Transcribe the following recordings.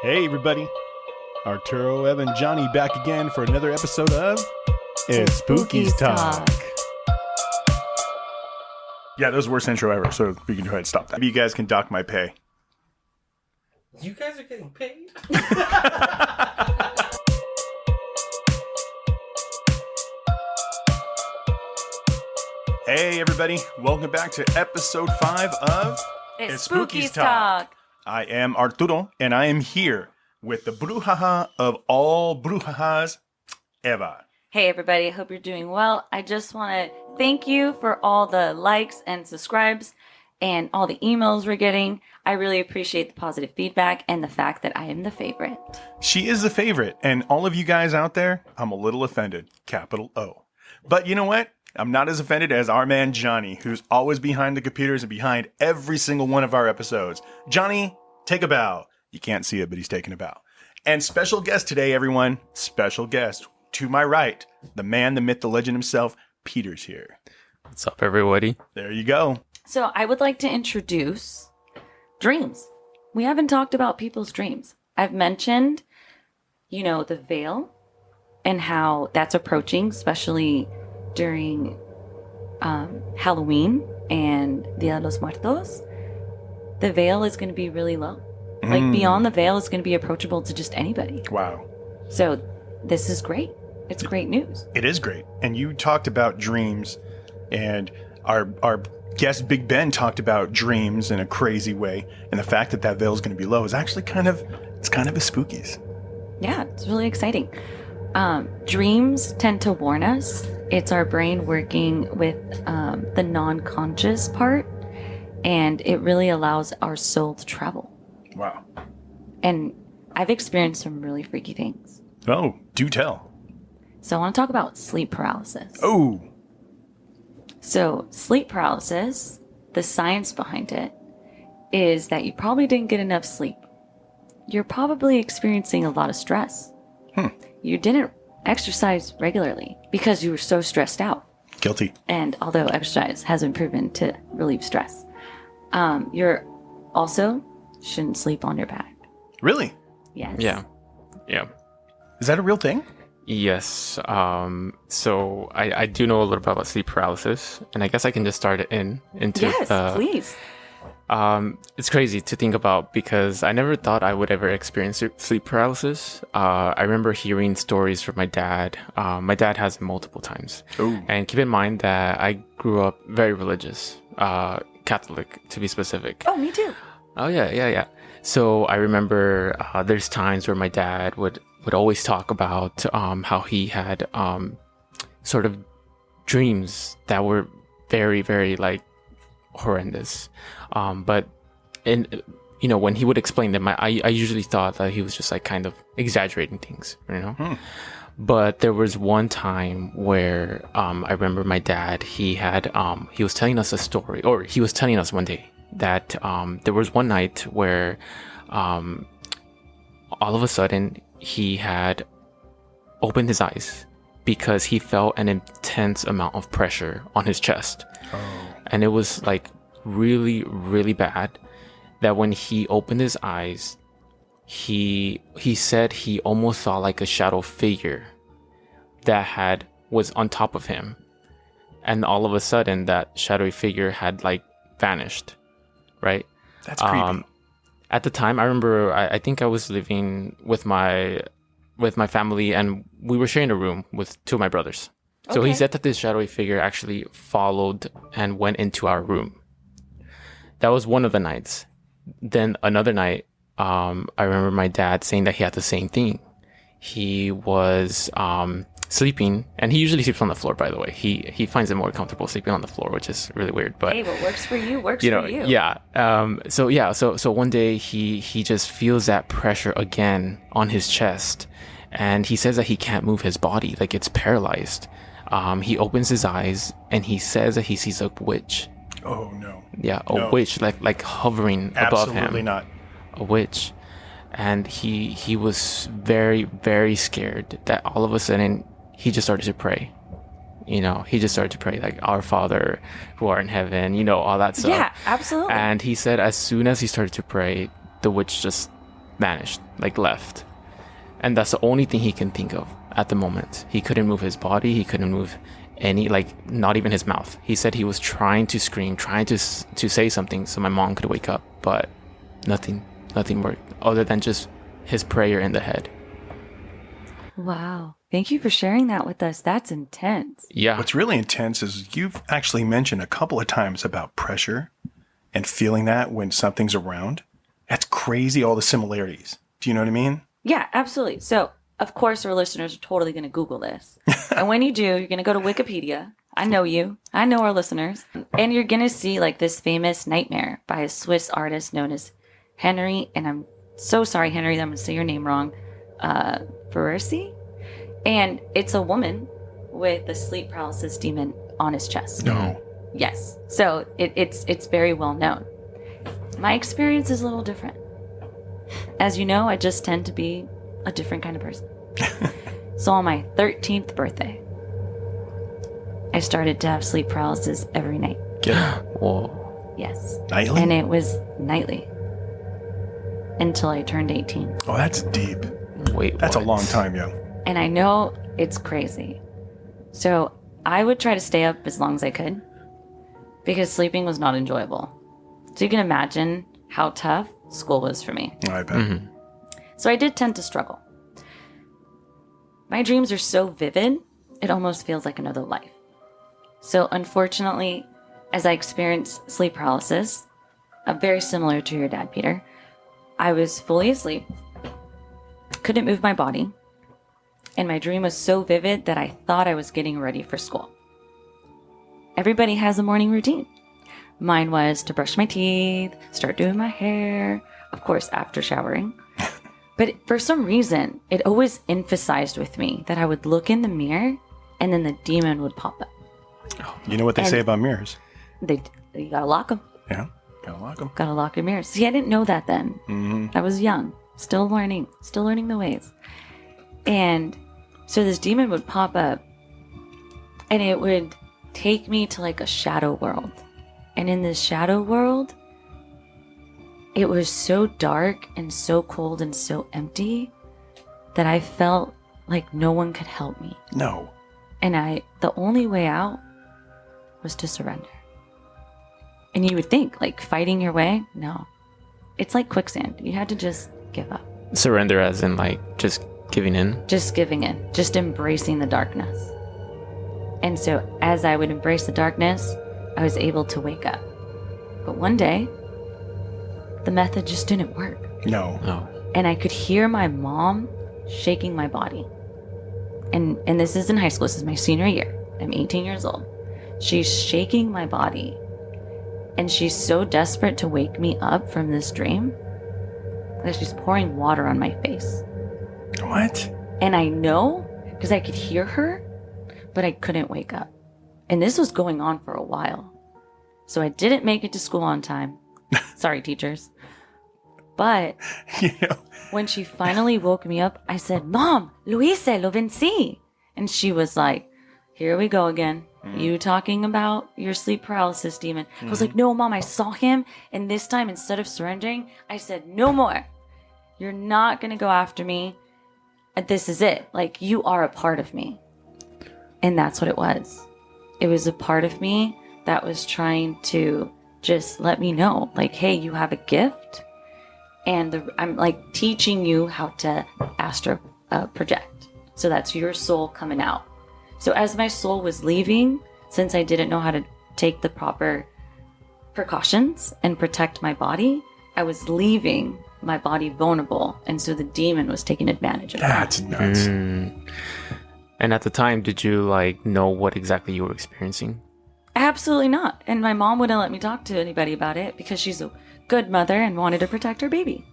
Hey everybody, Arturo, Evan, Johnny back again for another episode of ESPOOKYS Talk. Yeah, that was the worst intro ever, so we can go ahead and stop that. Maybe you guys can dock my pay. You guys are getting paid? Hey everybody, welcome back to episode 5 of ESPOOKYS Talk. I am Arturo, and I am here with the brujaha of all brujahas, Eva. Hey everybody, I hope you're doing well. I just want to thank you for all the likes and subscribes and all the emails we're getting. I really appreciate the positive feedback and the fact that I am the favorite. She is the favorite, and all of you guys out there, I'm a little offended, capital O. But you know what? I'm not as offended as our man Johnny, who's always behind the computers and behind every single one of our episodes. Johnny, take a bow. You can't see it, but he's taking a bow. And special guest today, everyone. Special guest. To my right, the man, the myth, the legend himself, Peter's here. What's up, everybody? There you go. So I would like to introduce dreams. We haven't talked about people's dreams. I've mentioned, the veil and how that's approaching, especially during Halloween and Dia de los Muertos. The veil is going to be really low. Like beyond the veil is going to be approachable to just anybody. Wow. So this is great. It's great news. It is great. And you talked about dreams, and our guest Big Ben talked about dreams in a crazy way. And the fact that that veil is going to be low is actually kind of a spookies. Yeah, it's really exciting. Dreams tend to warn us. It's our brain working with the non-conscious part, and it really allows our soul to travel. Wow. And I've experienced some really freaky things. Oh, do tell. So I want to talk about sleep paralysis. Oh. So sleep paralysis, the science behind it, is that you probably didn't get enough sleep. You're probably experiencing a lot of stress. You didn't exercise regularly because you were so stressed out. Guilty. And although exercise has been proven to relieve stress, you're also shouldn't sleep on your back. Really? Yes. Yeah. Is that a real thing? Yes. So I do know a little bit about sleep paralysis, and I guess I can just start it into. Yes, please. It's crazy to think about because I never thought I would ever experience sleep paralysis. I remember hearing stories from my dad. My dad has it multiple times. Ooh. And keep in mind that I grew up very religious, Catholic to be specific. Oh, me too. Oh, yeah. So I remember there's times where my dad would always talk about how he had sort of dreams that were very, very horrendous. But when he would explain them, I usually thought that he was just kind of exaggerating things, But there was one time where I remember my dad, he was telling us a story, or he was telling us one day that there was one night where all of a sudden he had opened his eyes because he felt an intense amount of pressure on his chest. Oh. And it was really, really bad that when he opened his eyes, he said he almost saw a shadow figure that was on top of him, and all of a sudden that shadowy figure had vanished, right? That's creepy. At the time, I remember I think I was living with my family, and we were sharing a room with two of my brothers. So he said that this shadowy figure actually followed and went into our room. That was one of the nights. Then another night, I remember my dad saying that he had the same thing. He was sleeping, and he usually sleeps on the floor, by the way. He finds it more comfortable sleeping on the floor, which is really weird. But hey, what works for you works for you. Yeah. So one day he just feels that pressure again on his chest, and he says that he can't move his body, it's paralyzed. He opens his eyes, and he says that he sees a witch. Oh no. Yeah, a witch hovering above him. Absolutely not. A witch. And he was very, very scared that all of a sudden he just started to pray. He just started to pray Our Father who art in heaven, all that stuff. Yeah, absolutely. And he said as soon as he started to pray, the witch just vanished, like left. And that's the only thing he can think of at the moment. He couldn't move his body. He couldn't move any, like, not even his mouth. He said he was trying to scream, trying to say something so my mom could wake up, but nothing worked other than just his prayer in the head. Wow. Thank you for sharing that with us. That's intense. Yeah. What's really intense is you've actually mentioned a couple of times about pressure and feeling that when something's around. That's crazy, all the similarities. Do you know what I mean? Yeah, absolutely. So, of course, our listeners are totally going to Google this. And when you do, you're going to go to Wikipedia. I know you. I know our listeners. And you're going to see like this famous nightmare by a Swiss artist known as Henry. And I'm so sorry, Henry, that I'm going to say your name wrong. Paralysis. And it's a woman with a sleep paralysis demon on his chest. No. Yes. So it's very well known. My experience is a little different. As you know, I just tend to be a different kind of person. So on my 13th birthday, I started to have sleep paralysis every night. Get out. Whoa. Yes. Nightly? And it was nightly until I turned 18. Oh, that's deep. Wait, That's what? a long time, yo. And I know it's crazy. So I would try to stay up as long as I could because sleeping was not enjoyable. So you can imagine how tough school was for me. I bet. Mm-hmm. So I did tend to struggle. My dreams are so vivid, it almost feels like another life. So unfortunately, as I experienced sleep paralysis, very similar to your dad, Peter, I was fully asleep, couldn't move my body, and my dream was so vivid that I thought I was getting ready for school. Everybody has a morning routine. Mine was to brush my teeth, start doing my hair, of course, after showering. But for some reason, it always emphasized with me that I would look in the mirror and then the demon would pop up. You know what they say about mirrors? You gotta lock them. Yeah. Gotta lock them. Gotta lock your mirrors. See, I didn't know that then. Mm-hmm. I was young, still learning the ways. And so this demon would pop up and it would take me to like a shadow world. And in this shadow world, it was so dark and so cold and so empty that I felt like no one could help me. No. And the only way out was to surrender. And you would think, like, fighting your way? No. It's like quicksand. You had to just give up. Surrender as in, like, just giving in? Just giving in. Just embracing the darkness. And so as I would embrace the darkness, I was able to wake up. But one day, the method just didn't work. No. Oh. And I could hear my mom shaking my body. And this is in high school. This is my senior year. I'm 18 years old. She's shaking my body. And she's so desperate to wake me up from this dream that she's pouring water on my face. What? And I know because I could hear her, but I couldn't wake up. And this was going on for a while. So I didn't make it to school on time. Sorry, teachers. But You know, when she finally woke me up, I said, "Mom, Luise, lo vencí." And she was like, "Here we go again. You talking about your sleep paralysis demon." I was like, "No, Mom, I saw him. And this time, instead of surrendering, I said, no more. You're not going to go after me. This is it. Like, you are a part of me." And that's what it was. It was a part of me that was trying to just let me know, like, hey, you have a gift. And I'm like teaching you how to astral project. So that's your soul coming out. So as my soul was leaving, since I didn't know how to take the proper precautions and protect my body, I was leaving my body vulnerable. And so the demon was taking advantage of that. that's nuts. And at the time, did you like know what exactly you were experiencing? Absolutely not. And my mom wouldn't let me talk to anybody about it because she's a good mother and wanted to protect her baby.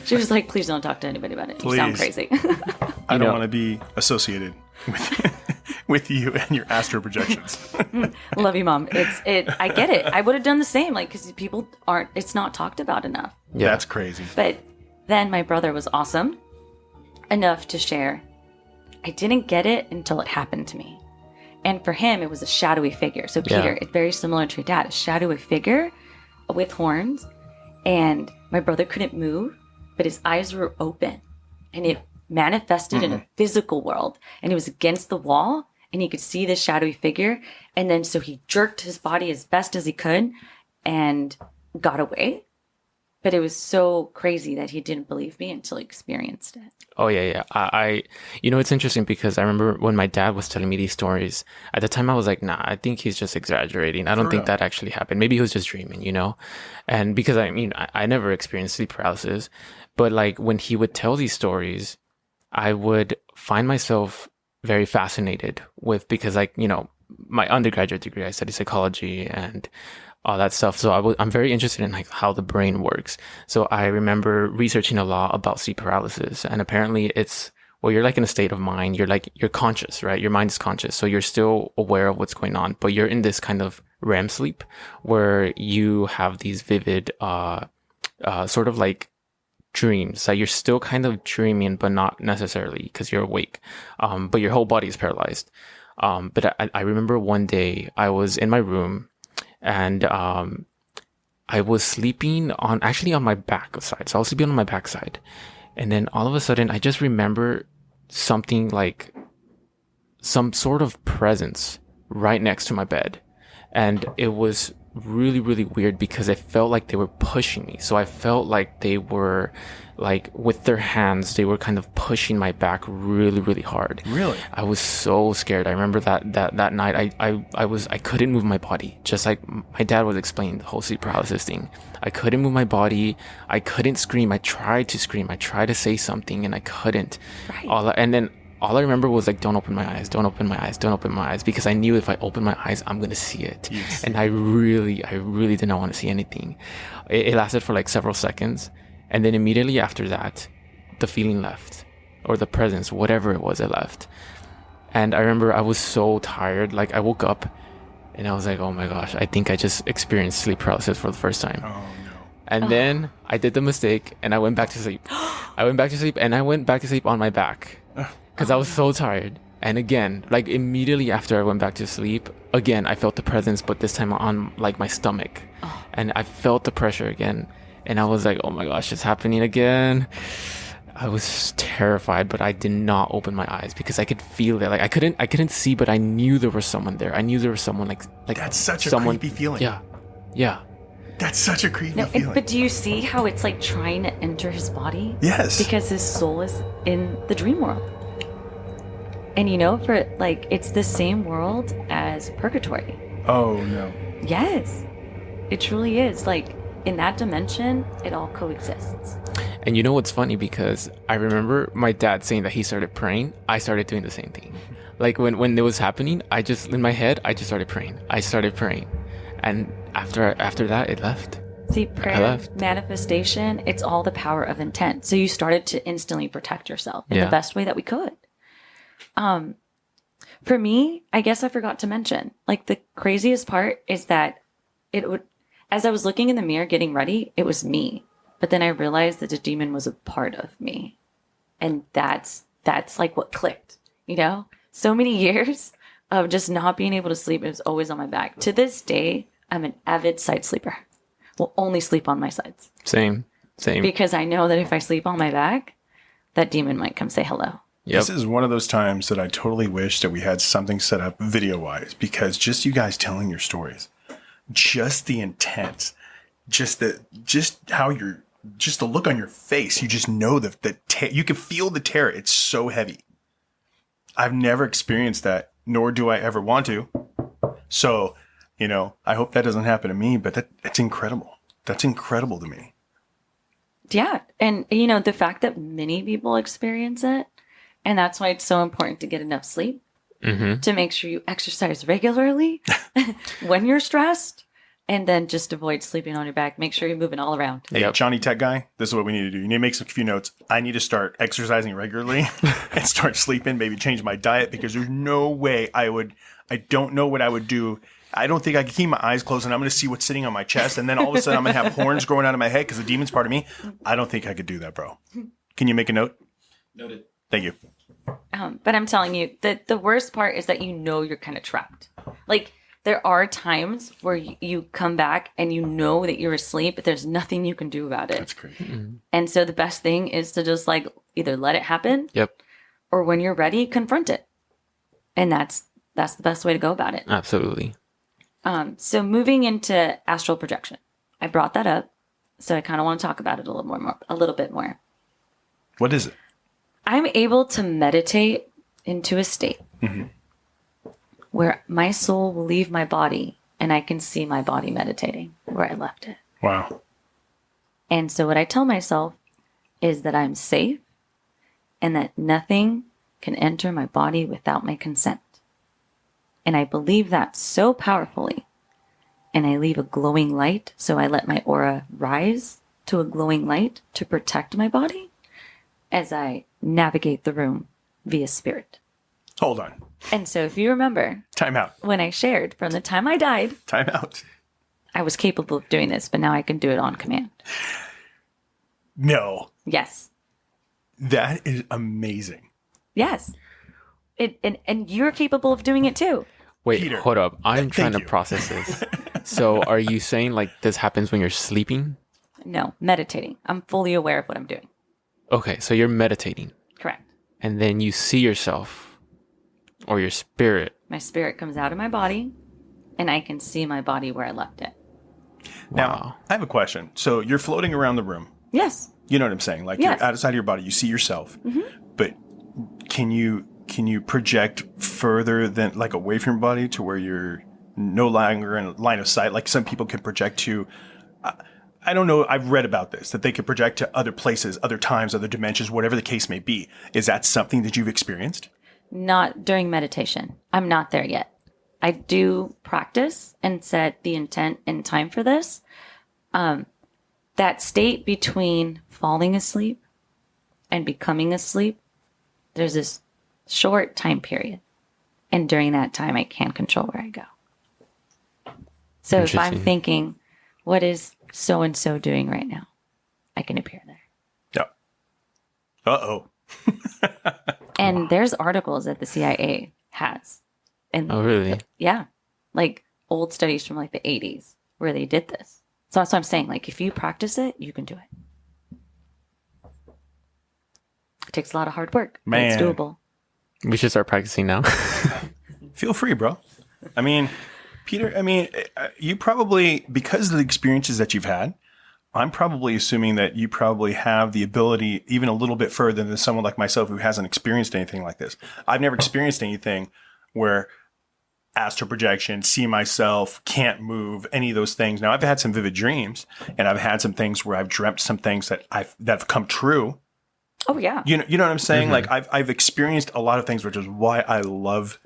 She was like, "Please don't talk to anybody about it. You sound Please. crazy." I don't want to be associated with you and your astro projections. Love you, Mom. I get it. I would have done the same, like, because it's not talked about enough. Yeah. That's crazy. But then my brother was awesome enough to share. I didn't get it until it happened to me. And for him, it was a shadowy figure. So Peter, Yeah. it's very similar to your dad, a shadowy figure with horns. And my brother couldn't move. but his eyes were open and it manifested in a physical world, and it was against the wall and he could see this shadowy figure. And then so he jerked his body as best as he could and got away. But it was so crazy that he didn't believe me until he experienced it. Oh yeah. I it's interesting because I remember when my dad was telling me these stories, at the time I was like, nah, I think he's just exaggerating. I don't think that actually happened. Maybe he was just dreaming, And because I never experienced sleep paralysis, but like when he would tell these stories, I would find myself very fascinated with, because my undergraduate degree, I studied psychology and all that stuff. So I'm very interested in like how the brain works. So I remember researching a lot about sleep paralysis, and apparently it's, well, you're like in a state of mind. You're conscious, right? Your mind is conscious. So you're still aware of what's going on, but you're in this kind of REM sleep where you have these vivid, sort of like dreams that you're still kind of dreaming, but not necessarily because you're awake. But your whole body is paralyzed. But I remember one day I was in my room, and I was sleeping on my back side. So I was sleeping on my back side. And then all of a sudden, I just remember something like some sort of presence right next to my bed. And it was really, really weird because it felt like they were pushing me. So I felt like they were like with their hands, they were kind of pushing my back really, really hard. Really? I was so scared. I remember that night I couldn't move my body. Just like my dad was explaining the whole sleep paralysis thing. I couldn't move my body. I couldn't scream. I tried to scream. I tried to say something and I couldn't. Right. And then all I remember was like, don't open my eyes, don't open my eyes, don't open my eyes, because I knew if I open my eyes, I'm going to see it. Yes. And I really did not want to see anything. It lasted for like several seconds. And then immediately after that, the feeling left, or the presence, whatever it was, it left. And I remember I was so tired. Like I woke up and I was like, oh my gosh, I think I just experienced sleep paralysis for the first time. Oh no. And then I did the mistake and I went back to sleep. I went back to sleep on my back because I was so tired. And again, like immediately after I went back to sleep, again, I felt the presence, but this time on like my stomach. And I felt the pressure again. And I was like, oh my gosh, it's happening again. I was terrified, but I did not open my eyes because I could feel it. Like I couldn't see, but I knew there was someone there. I knew there was someone like That's such a someone, creepy feeling. Yeah. That's such a creepy feeling. But do you see how it's like trying to enter his body? Yes. Because his soul is in the dream world. And for like, it's the same world as purgatory. Oh no. Yes. It truly is. Like, in that dimension, it all coexists. And you know what's funny? Because I remember my dad saying that he started praying. I started doing the same thing. Like when it was happening, in my head, I just started praying. And after that, it left. See, prayer, manifestation, it's all the power of intent. So you started to instantly protect yourself in the best way that we could. For me, I guess I forgot to mention, like the craziest part is that as I was looking in the mirror getting ready, it was me. But then I realized that the demon was a part of me. And that's like what clicked, So many years of just not being able to sleep. It was always on my back. To this day, I'm an avid side sleeper. Will only sleep on my sides. Same. Because I know that if I sleep on my back, that demon might come say hello. Yep. This is one of those times that I totally wish that we had something set up video-wise, because just you guys telling your stories, just the intent, just the look on your face, you just know that you can feel the terror. It's so heavy. I've never experienced that, nor do I ever want to. So, I hope that doesn't happen to me, but that's incredible. That's incredible to me. Yeah. And, the fact that many people experience it, and that's why it's so important to get enough sleep, to make sure you exercise regularly when you're stressed, and then just avoid sleeping on your back. Make sure you're moving all around. Hey, Johnny Tech Guy, this is what we need to do. You need to make a few notes. I need to start exercising regularly and start sleeping, maybe change my diet, because there's no way I don't know what I would do. I don't think I can keep my eyes closed and I'm going to see what's sitting on my chest. And then all of a sudden I'm going to have horns growing out of my head because the demon's part of me. I don't think I could do that, bro. Can you make a note? Noted. Thank you. But I'm telling you that the worst part is that you're kind of trapped. Like there are times where you come back and you know that you're asleep, but there's nothing you can do about it. That's crazy. Mm-hmm. And so the best thing is to just like either let it happen, Yep. or when you're ready, confront it. And that's the best way to go about it. Absolutely. So moving into astral projection, I brought that up, so I kind of want to talk about it a little bit more. What is it? I'm able to meditate into a state where my soul will leave my body and I can see my body meditating where I left it. Wow. And so what I tell myself is that I'm safe and that nothing can enter my body without my consent. And I believe that so powerfully. And I leave a glowing light, so I let my aura rise to a glowing light to protect my body as I navigate the room via spirit. Hold on. And so if you remember, Time out. when I shared from the time I died, Time out. I was capable of doing this, but now I can do it on command. No. Yes. That is amazing. Yes. And you're capable of doing it too. Wait, Peter, hold up. I'm thank trying to you. process this. So are you saying like this happens when you're sleeping? No, meditating. I'm fully aware of what I'm doing. Okay, so you're meditating Correct. and then you see yourself or your spirit. My spirit comes out of my body and I can see my body where I left it. Now, Wow. I have a question. So you're floating around the room. Yes. You know what I'm saying? Like Yes. you're outside of your body. You see yourself. But can you project further than like away from your body to where you're no longer in line of sight? Like some people can project to, I don't know. I've read about this, that they could project to other places, other times, other dimensions, whatever the case may be. Is that something that you've experienced? Not during meditation. I'm not there yet. I do practice and set the intent and time for this. That state between falling asleep and becoming asleep, there's this short time period. And during that time, I can control where I go. So if I'm Interesting. thinking, what is so-and-so doing right now? I can appear there. Yeah. Uh-oh. And there's articles that the CIA has. And Oh, really? yeah, like old studies from like the 80s where they did this. So that's what I'm saying. Like if you practice it, you can do it. It takes a lot of hard work, but it's Man. doable. We should start practicing now. Feel free, bro. I mean, Peter, you probably, because of the experiences that you've had, I'm probably assuming that you probably have the ability even a little bit further than someone like myself who hasn't experienced anything like this. I've never experienced anything where astral projection, see myself, can't move, any of those things. Now, I've had some vivid dreams, and I've had some things where I've dreamt some things that have come true. Oh yeah. You know what I'm saying? Like I've experienced a lot of things, which is why I love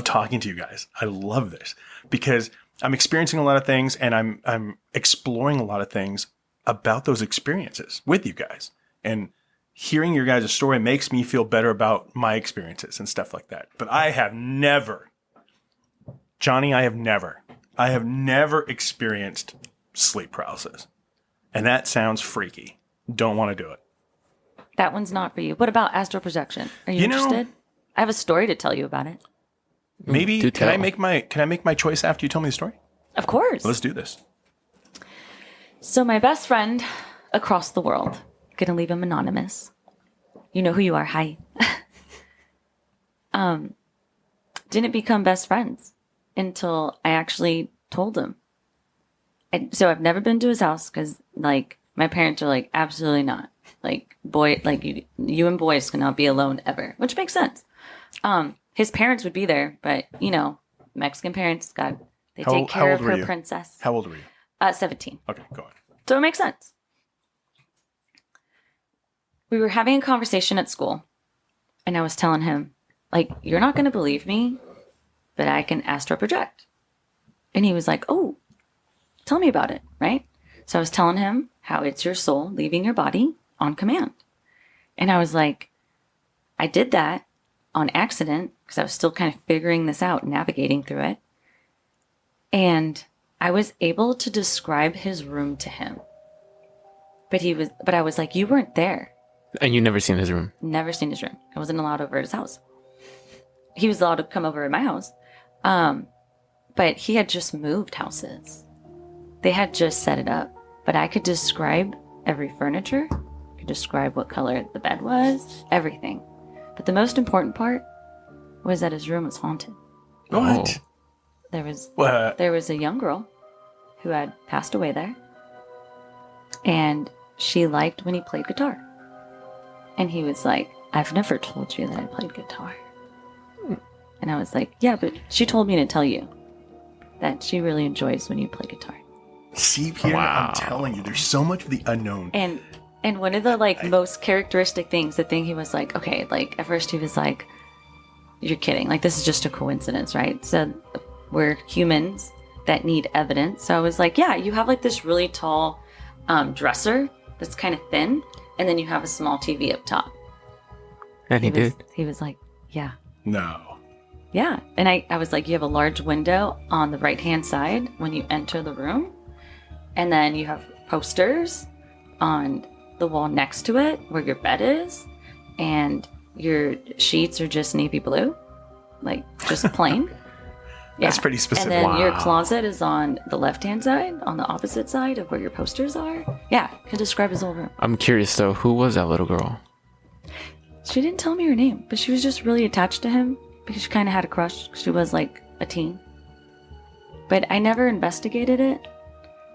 talking to you guys. I love this because I'm experiencing a lot of things and I'm exploring a lot of things about those experiences with you guys. And hearing your guys' story makes me feel better about my experiences and stuff like that. But I have never, Johnny, I have never experienced sleep paralysis. And that sounds freaky. Don't want to do it. That one's not for you. What about astral projection? Are you, You know- interested? I have a story to tell you about it. Maybe Do can I tell. make my choice after you tell me the story? Of course. Let's do this. So my best friend across the world, gonna leave him anonymous. You know who you are. Hi. Didn't become best friends until I actually told him. So I've never been to his house because like my parents are like, absolutely not. Like boy, like you and boys cannot be alone ever, which makes sense. His parents would be there, but you know, Mexican parents they How take care old of were her you? princess. How old were you? 17. Okay, go on. So it makes sense. We were having a conversation at school, and I was telling him, like, you're not going to believe me, but I can astral project. And he was like, oh, tell me about it, right? So I was telling him how it's your soul leaving your body on command. And I was like, I did that on accident because I was still kind of figuring this out, navigating through it. And I was able to describe his room to him. But I was like, you weren't there. And you never seen his room. Never seen his room. I wasn't allowed over at his house. He was allowed to come over at my house. But he had just moved houses. They had just set it up. But I could describe every furniture, I could describe what color the bed was, everything. But the most important part was that his room was haunted. What? There was What? there was a young girl who had passed away there, and she liked when he played guitar. And he was like, "I've never told you that I played guitar." And I was like, "Yeah, but she told me to tell you that she really enjoys when you play guitar." See, Peter, Wow. I'm telling you, there's so much of the unknown. And one of the most characteristic things, the thing he was like, okay, like at first he was like, "You're kidding. Like this is just a coincidence, right?" So we're humans that need evidence. So I was like, "Yeah, you have like this really tall dresser that's kind of thin, and then you have a small TV up top." And he did. He was like, "Yeah." No. Yeah. And I was like, "You have a large window on the right-hand side when you enter the room. And then you have posters on the wall next to it where your bed is. And your sheets are just navy blue. Like, just plain." That's pretty specific. And then your Wow. closet is on the left-hand side, on the opposite side of where your posters are. Yeah. Can describe his whole room. I'm curious though, who was that little girl? She didn't tell me her name, but she was just really attached to him because she kind of had a crush. She was like a teen. But I never investigated it.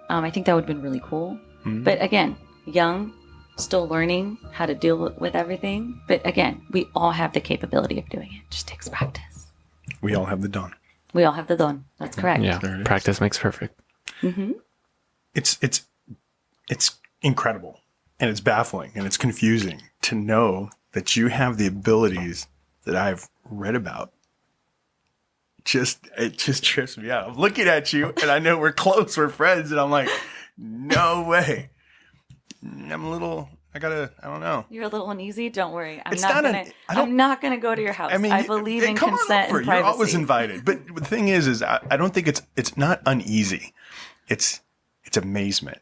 I think that would have been really cool. Mhm. But again, young, still learning how to deal with everything. But again, we all have the capability of doing it. Just takes practice. We all have the dawn. We all have the don. That's correct. Yeah, There it is. practice makes perfect. Mm-hmm. It's incredible, and it's baffling, and it's confusing to know that you have the abilities that I've read about. It just trips me out. I'm looking at you, and I know we're close, we're friends, and I'm like, no way. I'm a little. I don't know. You're a little uneasy. Don't worry. It's not I'm not gonna go to your house. I believe in come on consent over. and You're privacy. always invited. But the thing is I don't think it's not uneasy. It's amazement.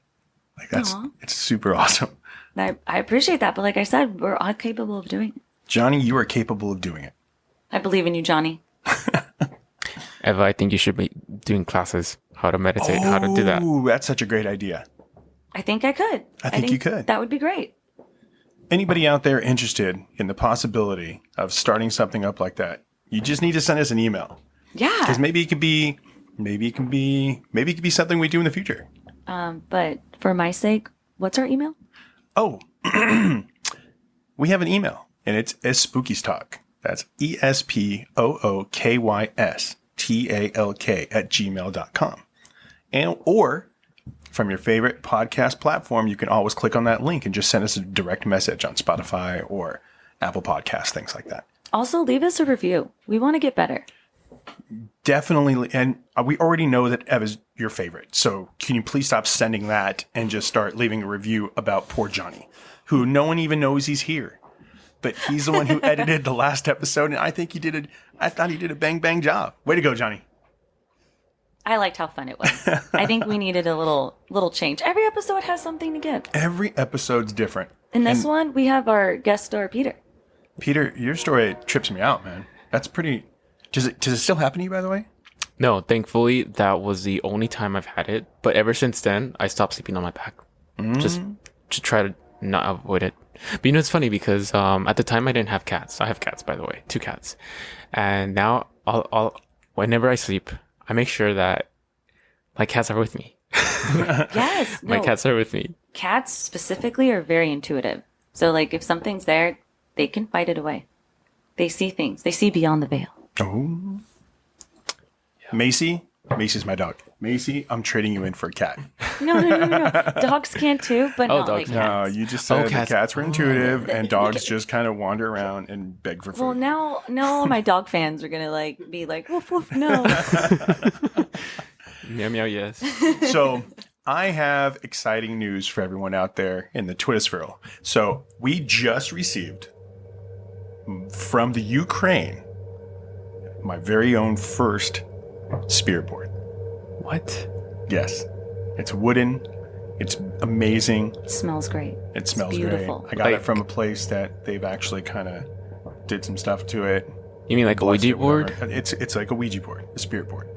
Like Aw. it's super awesome. I appreciate that, but like I said, we're all capable of doing it. Johnny, you are capable of doing it. I believe in you, Johnny. Eva, I think you should be doing classes, how to meditate, how to do that. Ooh, that's such a great idea. I think I could. I think you could. That would be great. Anybody out there interested in the possibility of starting something up like that, you just need to send us an email. Yeah. Because maybe it could be something we do in the future. But for my sake, what's our email? Oh, we have an email, and it's ESPOOKYS Talk. That's ESPOOKYSTALK@gmail.com. Or from your favorite podcast platform, you can always click on that link and just send us a direct message on Spotify or Apple Podcasts, things like that. Also, leave us a review. We want to get better. Definitely. And we already know that Eva's your favorite. So can you please stop sending that and just start leaving a review about poor Johnny, who no one even knows he's here. But he's the one who edited the last episode. And I thought he did a bang, bang job. Way to go, Johnny. I liked how fun it was. I think we needed a little change. Every episode has something to give. Every episode's different. In this one, we have our guest star, Peter. Peter, your story trips me out, man. That's pretty. Does it still happen to you, by the way? No, thankfully, that was the only time I've had it. But ever since then, I stopped sleeping on my back. Just to try to not avoid it. But you know, it's funny because at the time I didn't have cats. I have cats, by the way, 2 cats. And now, whenever I sleep, I make sure that my cats are with me. Yes. My cats are with me. Cats specifically are very intuitive. So, like, if something's there, they can fight it away. They see things. They see beyond the veil. Oh. Macy's my dog. Macy, I'm trading you in for a cat. No. Dogs can too, but Oh, not like dogs. No, cats. you just said cats. cats were intuitive and dogs just kind of wander around and beg for food. Well, now all my dog fans are gonna be like, woof woof, no. Meow meow, yes. So I have exciting news for everyone out there in the Twittersphere. So we just received from the Ukraine my very own first spirit board. What? Yes. It's wooden. It's amazing. It smells great. It smells beautiful. great. I got it Like- from a place that they've actually kind of did some stuff to it. You mean like a Blessed Ouija it, whatever. board? It's like a Ouija board, a spirit board.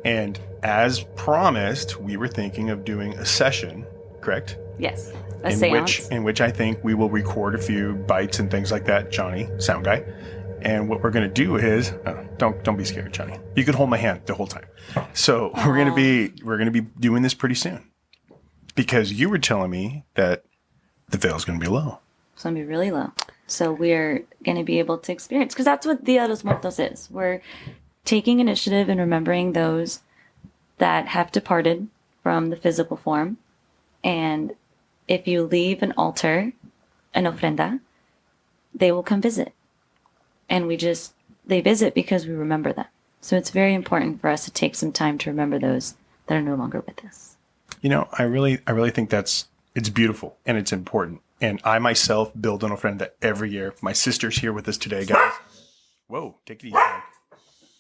And as promised, we were thinking of doing a session, correct? Yes. A seance. In which I think we will record a few bites and things like that, Johnny, sound guy. And what we're going to do is, don't be scared, Johnny. You can hold my hand the whole time. So we're going to be doing this pretty soon, because you were telling me that the veil's going to be low. It's going to be really low. So we're going to be able to experience, because that's what Dia de los Muertos is. We're taking initiative and remembering those that have departed from the physical form. And if you leave an altar, an ofrenda, they will come visit. And they visit because we remember them. So it's very important for us to take some time to remember those that are no longer with us. You know, I really think it's beautiful and it's important. And I myself build an ofrenda every year. My sister's here with us today, guys. Whoa, take it easy.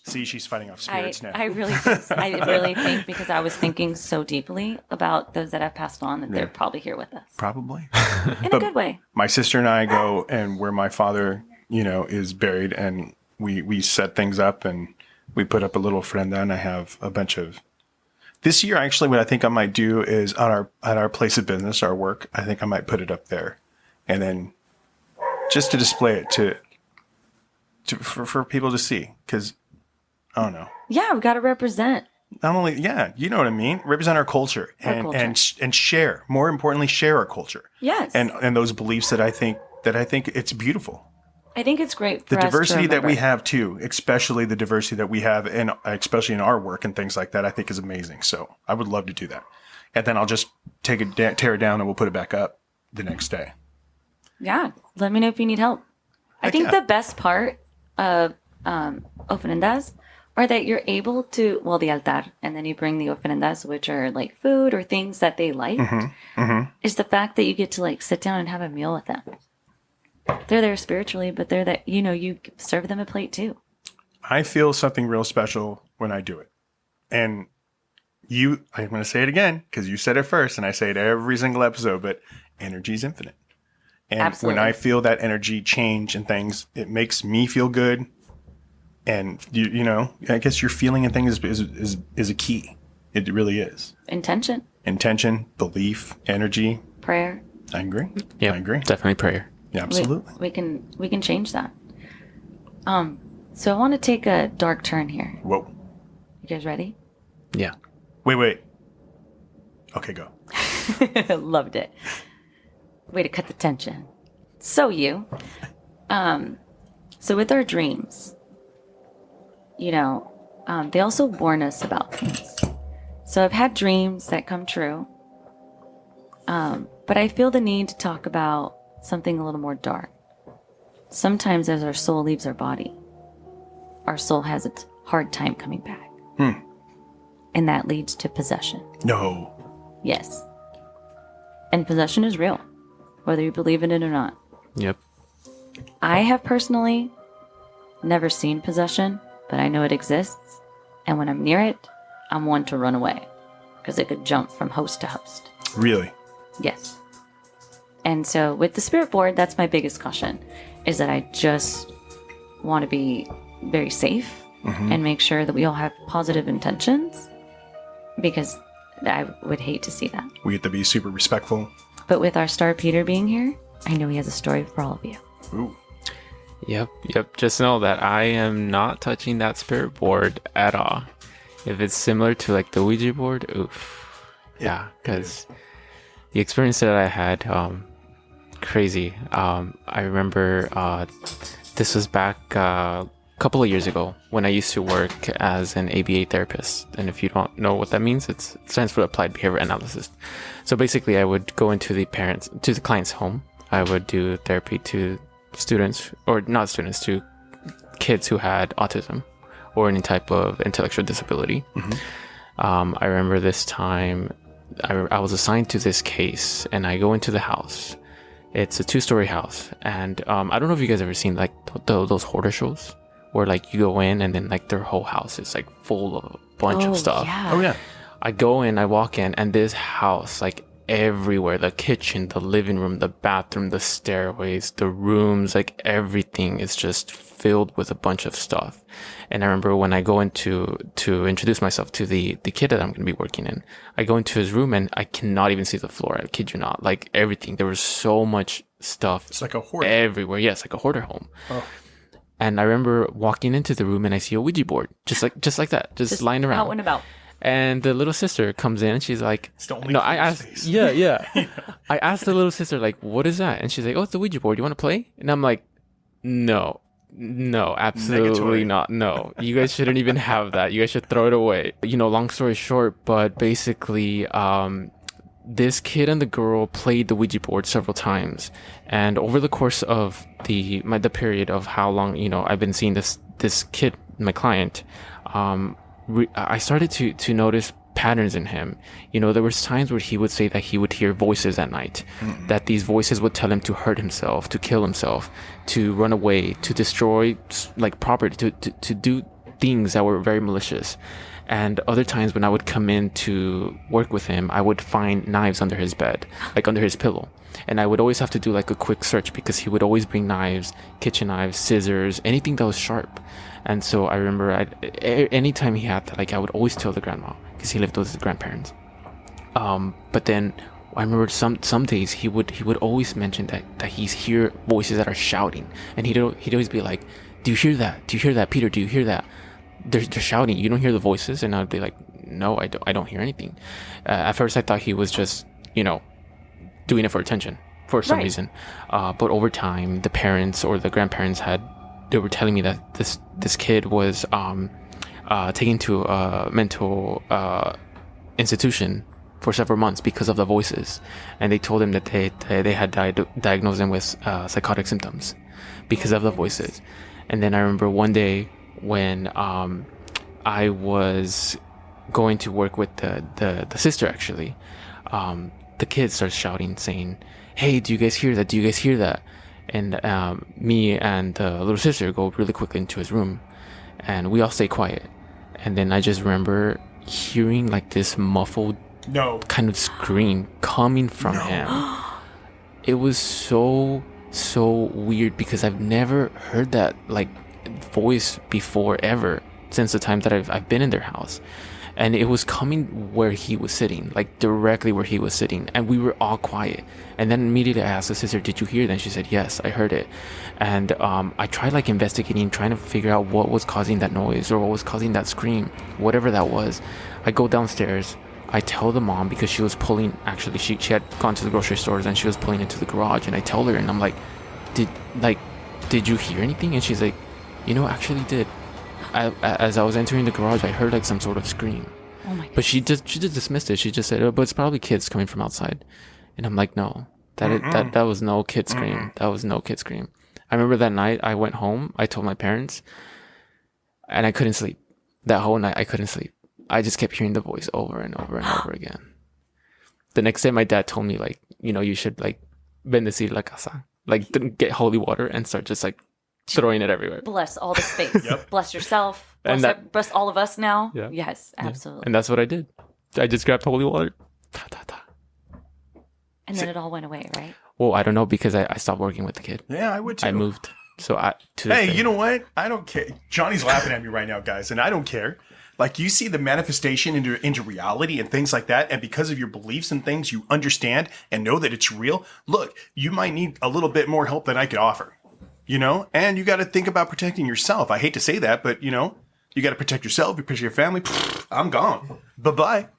See, she's fighting off spirits now. I really think because I was thinking so deeply about those that have passed on that they're probably here with us. Probably. In a good way. My sister and I go and where my father, is buried, and we set things up and we put up a little ofrenda, and I have a bunch of. This year, actually, what I think I might do is at our place of business, our work, I think I might put it up there, and then just to display it for people to see, because I don't know. Yeah, we got to represent. Not only, you know what I mean. Represent our culture and share. More importantly, share our culture. Yes. And those beliefs that I think it's beautiful. I think it's great for the us diversity to that we have too, especially the diversity that we have, and especially in our work and things like that, I think is amazing. So I would love to do that, and then I'll just tear it down, and we'll put it back up the next day. Yeah, let me know if you need help. I think the best part of ofrendas are that you're able to, the altar, and then you bring the ofrendas, which are like food or things that they like, is the fact that you get to like sit down and have a meal with them. They're there spiritually, but they're that, you serve them a plate too. I feel something real special when I do it. And I'm going to say it again, because you said it first, and I say it every single episode, but energy is infinite. And Absolutely. When I feel that energy change and things, it makes me feel good. And, I guess your feeling and things is a key. It really is. Intention, belief, energy. Prayer. I agree. Yeah, I agree. Definitely prayer. Yeah, absolutely. We can change that. So I want to take a dark turn here. Whoa. You guys ready? Yeah. Wait. Okay, go. Loved it. Way to cut the tension. So with our dreams, they also warn us about things. So I've had dreams that come true. But I feel the need to talk about something a little more dark. Sometimes as our soul leaves our body, our soul has a hard time coming back. And that leads to possession. No. Yes. And possession is real, whether you believe in it or not. Yep. I have personally never seen possession, but I know it exists. And when I'm near it, I'm one to run away, because it could jump from host to host. Really? Yes. And so with the spirit board, that's my biggest caution, is that I just want to be very safe and make sure that we all have positive intentions, because I would hate to see that. We have to be super respectful. But with our star Peter being here, I know he has a story for all of you. Ooh. Yep. Just know that I am not touching that spirit board at all. If it's similar to like the Ouija board, oof. Yeah, because the experience that I had, crazy. I remember this was back a couple of years ago when I used to work as an ABA therapist. And if you don't know what that means, it stands for Applied Behavior Analysis. So basically, I would go into the client's home. I would do therapy to students, or not students, to kids who had autism or any type of intellectual disability. I remember this time I was assigned to this case, and I go into the house. It's a 2-story house, and I don't know if you guys ever seen like those hoarder shows where like you go in and then like their whole house is like full of a bunch of stuff. Yeah. Oh yeah. I go in, I walk in, and this house, like everywhere. The kitchen, the living room, the bathroom, the stairways, the rooms, like everything is just filled with a bunch of stuff. And I remember when I go into to introduce myself to the kid that I'm going to be working in, I go into his room and I cannot even see the floor. I kid you not. Like everything. There was so much stuff. It's like a hoarder. Everywhere. Yes, like a hoarder home. Oh. And I remember walking into the room and I see a Ouija board, just like that, just lying around. Out and about. And the little sister comes in and she's like, It's the only no, key I in asked, space. yeah. I asked the little sister, like, what is that? And she's like, oh, it's the Ouija board. You want to play? And I'm like, no, absolutely Negatory. not. No, you guys shouldn't even have that. You guys should throw it away. You know, long story short, but basically, this kid and the girl played the Ouija board several times. And over the course of the period of how long, you know, I've been seeing this kid, my client, I started to notice patterns in him. You know, there was times where he would say that he would hear voices at night, that these voices would tell him to hurt himself, to kill himself, to run away, to destroy like property, to do things that were very malicious. And other times when I would come in to work with him, I would find knives under his bed, like under his pillow. And I would always have to do like a quick search because he would always bring knives, kitchen knives, scissors, anything that was sharp. And so I remember anytime he had that, like I would always tell the grandma because he lived with his grandparents. But then I remember some days he would always mention that he's hear voices that are shouting, and he'd always be like, "Do you hear that? Do you hear that, Peter? Do you hear that? They're shouting. You don't hear the voices?" And I'd be like, "No, I don't hear anything." At first, I thought he was just, you know, doing it for attention for some reason. But over time, the parents or the grandparents they were telling me that this kid was taken to a mental institution for several months because of the voices, and they told him that they had diagnosed him with psychotic symptoms because of the voices. And then I remember one day when I was going to work with the sister, actually, the kid starts shouting, saying, "Hey, do you guys hear that? Do you guys hear that?" And me and the little sister go really quickly into his room, and we all stay quiet. And then I just remember hearing like this muffled kind of scream coming from him. It was so weird because I've never heard that like voice before ever since the time that I've been in their house. And it was coming where he was sitting, like directly where he was sitting. And we were all quiet. And then immediately I asked the sister, "Did you hear that?" And she said, "Yes, I heard it." And I tried like investigating, trying to figure out what was causing that noise or what was causing that scream, whatever that was. I go downstairs. I tell the mom because she was pulling, actually, she had gone to the grocery stores and she was pulling into the garage. And I tell her, and I'm like, did you hear anything? And she's like, "You know, actually did. As I was entering the garage, I heard like some sort of scream." Oh my God. But she just dismissed it. She just said, "Oh, but it's probably kids coming from outside." And I'm like, "No, that was no kid scream. That was no kid scream." I remember that night I went home. I told my parents, and I couldn't sleep. That whole night I couldn't sleep. I just kept hearing the voice over and over and over again. The next day, my dad told me, like, you know, you should like bendecir la casa, like get holy water and start just like throwing it everywhere. Bless all the space. Yep. Bless yourself. And Bless all of us now. Yeah. Yes, absolutely. And that's what I did. I just grabbed holy water. Ta, ta, ta. And then it all went away, right? Well, I don't know because I stopped working with the kid. Yeah, I would too. I moved. So Hey, you know what? I don't care. Johnny's laughing at me right now, guys, and I don't care. Like, you see the manifestation into reality and things like that, and because of your beliefs and things, you understand and know that it's real. Look, you might need a little bit more help than I could offer, you know? And you got to think about protecting yourself. I hate to say that, but, you know, you got to protect yourself, you protect your family. I'm gone. Bye-bye.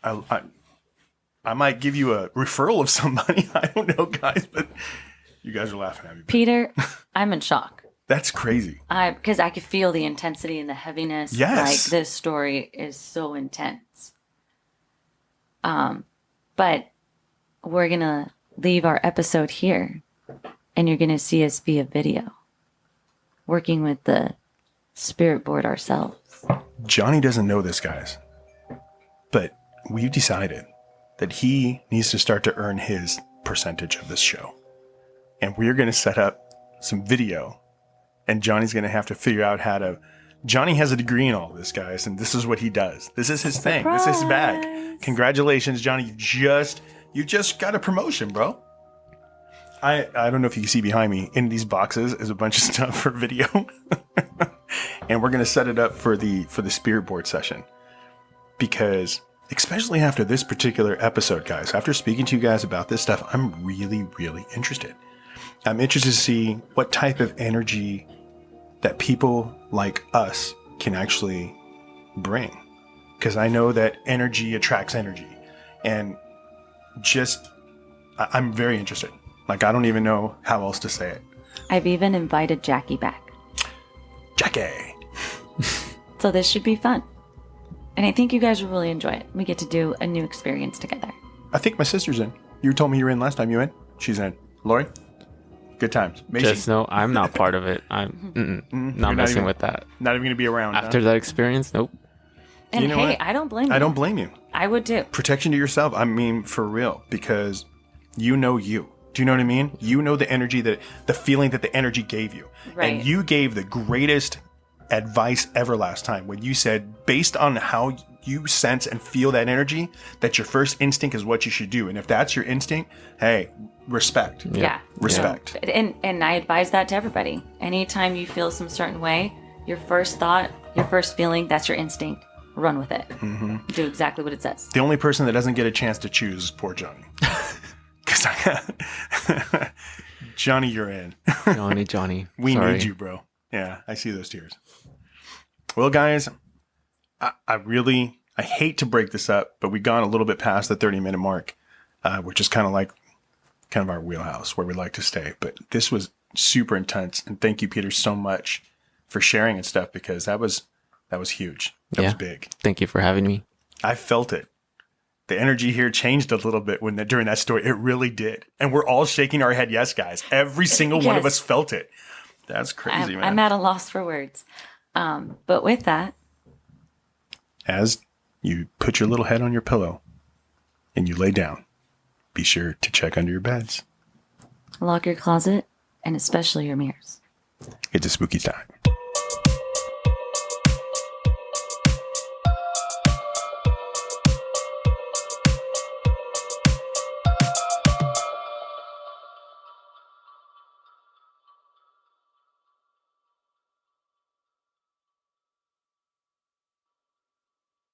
I might give you a referral of somebody. I don't know, guys, but you guys are laughing at me. Peter, I'm in shock. That's crazy. Because I could feel the intensity and the heaviness. Yes. Like, this story is so intense. But we're going to leave our episode here, and you're going to see us via video, working with the spirit board ourselves. Johnny doesn't know this, guys, but we've decided that he needs to start to earn his percentage of this show. And we're going to set up some video, and Johnny's going to have to figure out how to Johnny has a degree in all this, guys, and this is what he does. This is his thing. This is his bag. Surprise! Congratulations, Johnny. You just got a promotion, bro. I don't know if you can see behind me. In these boxes is a bunch of stuff for video. And we're gonna set it up for the spirit board session. Because especially after this particular episode, guys, after speaking to you guys about this stuff, I'm really, really interested. I'm interested to see what type of energy that people like us can actually bring. Because I know that energy attracts energy. And I'm very interested. Like, I don't even know how else to say it. I've even invited Jackie back. Jackie! So this should be fun. And I think you guys will really enjoy it. We get to do a new experience together. I think my sister's in. You told me you were in last time. You in? She's in. Lori? Good times. Amazing. Just know I'm not part of it. I'm not messing with that. Not even going to be around. After that experience, nope. And You know hey, what? I don't blame you. I don't blame you. I would too. Protection to yourself. I mean, for real. Because you know you. Do you know what I mean? You know the energy, the feeling that the energy gave you. Right. And you gave the greatest advice ever last time when you said, based on how you sense and feel that energy, that your first instinct is what you should do. And if that's your instinct, hey, respect. Yeah. Respect. So, and I advise that to everybody. Anytime you feel some certain way, your first thought, your first feeling, that's your instinct. Run with it. Mm-hmm. Do exactly what it says. The only person that doesn't get a chance to choose is poor Johnny. Johnny, you're in. Johnny. We Sorry. need you, bro. Yeah, I see those tears. Well, guys, I hate to break this up, but we've gone a little bit past the 30-minute mark, which is kind of our wheelhouse where we like to stay. But this was super intense, and thank you, Peter, so much for sharing and stuff, because that was huge. That was big. Thank you for having me. I felt it. The energy here changed a little bit during that story. It really did. And we're all shaking our head. Yes, guys. Every single one of Yes. us felt it. That's crazy, man. I'm at a loss for words. But with that, As you put your little head on your pillow and you lay down, be sure to check under your beds. lock your closet and especially your mirrors. It's a spooky time.